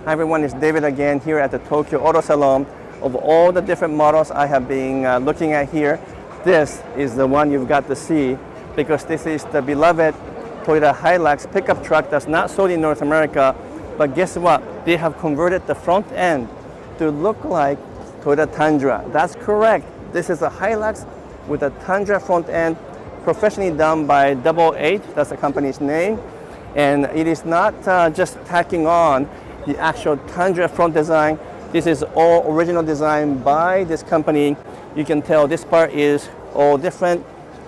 Hi everyone, it's David again here at the Tokyo Auto Salon. Of all the different models I have been looking at here, this is the one you've got to see because this is the beloved Toyota Hilux pickup truck that's not sold in North America. But guess what? They have converted the front end to look like Toyota Tundra. That's correct. This is a Hilux with a Tundra front end, professionally done by 88, that's the company's name. And it is not just tacking on the actual Tundra front design. This is all original design by this company. You can tell this part is all different.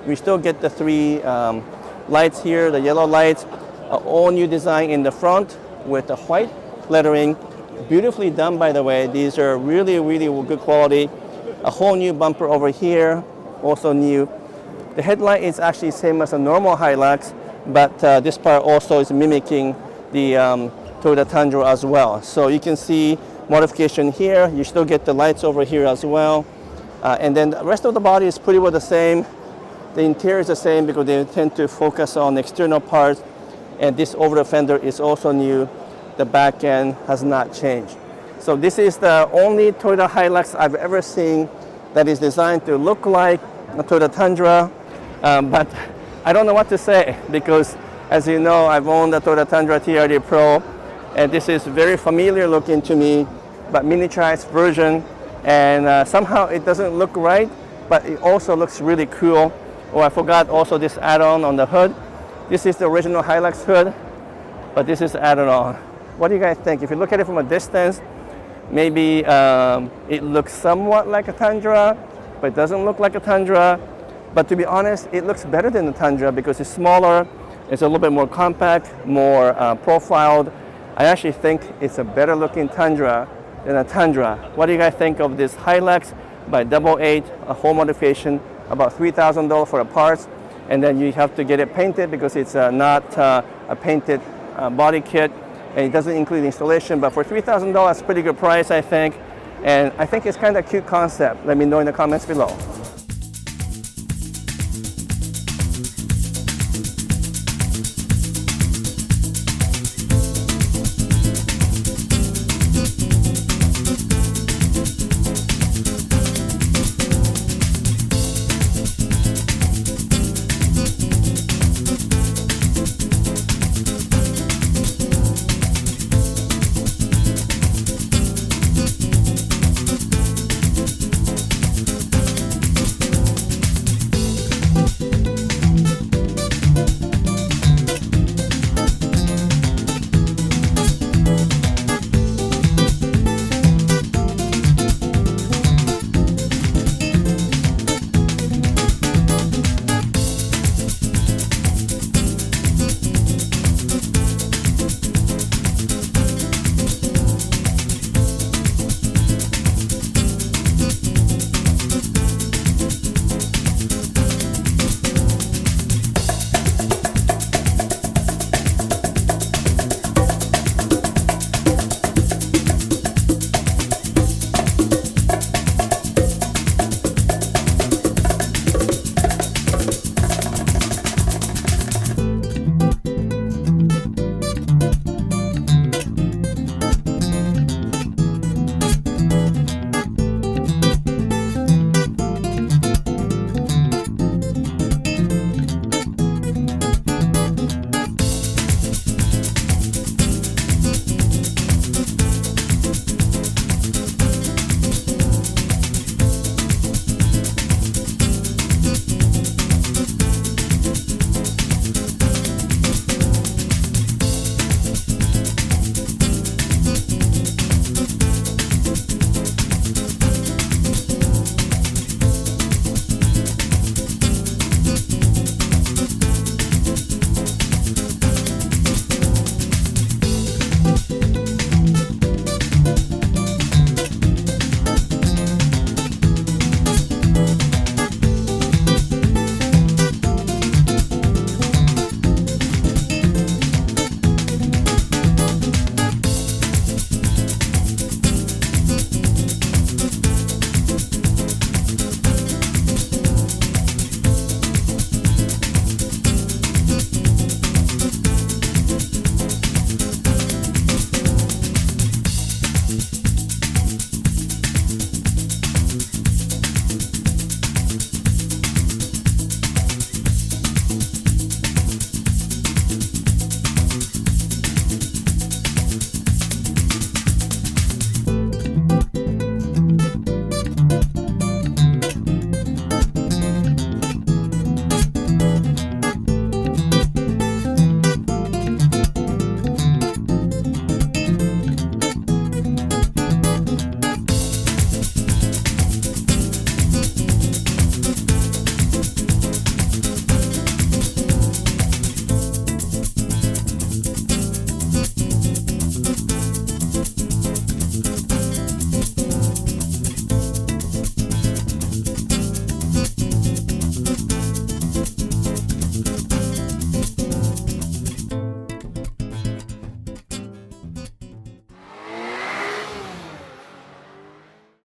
We still get the three lights here, the yellow lights, all new design in the front with the white lettering. Beautifully done, by the way. These are really, really good quality. A whole new bumper over here, also new. The headlight is actually same as a normal Hilux, but this part also is mimicking the Toyota Tundra as well. So you can see modification here. You still get the lights over here as well. And then the rest of the body is pretty well the same. The interior is the same because they tend to focus on external parts. And this over the fender is also new. The back end has not changed. So this is the only Toyota Hilux I've ever seen that is designed to look like a Toyota Tundra. But I don't know what to say because, as you know, I've owned the Toyota Tundra TRD Pro, and this is very familiar looking to me, but miniaturized version. And somehow it doesn't look right, but it also looks really cool. Oh, I forgot also this add-on on the hood. This is the original Hilux hood, but this is added on. What do you guys think? If you look at it from a distance, maybe it looks somewhat like a Tundra, but it doesn't look like a Tundra. But to be honest, it looks better than the Tundra because it's smaller, it's a little bit more compact, more profiled. I actually think it's a better looking Tundra than a Tundra. What do you guys think of this Hilux by 88, a whole modification, about $3,000 for the parts, and then you have to get it painted because it's not a painted body kit, and it doesn't include installation, but for $3,000, pretty good price, I think. And I think it's kind of a cute concept. Let me know in the comments below.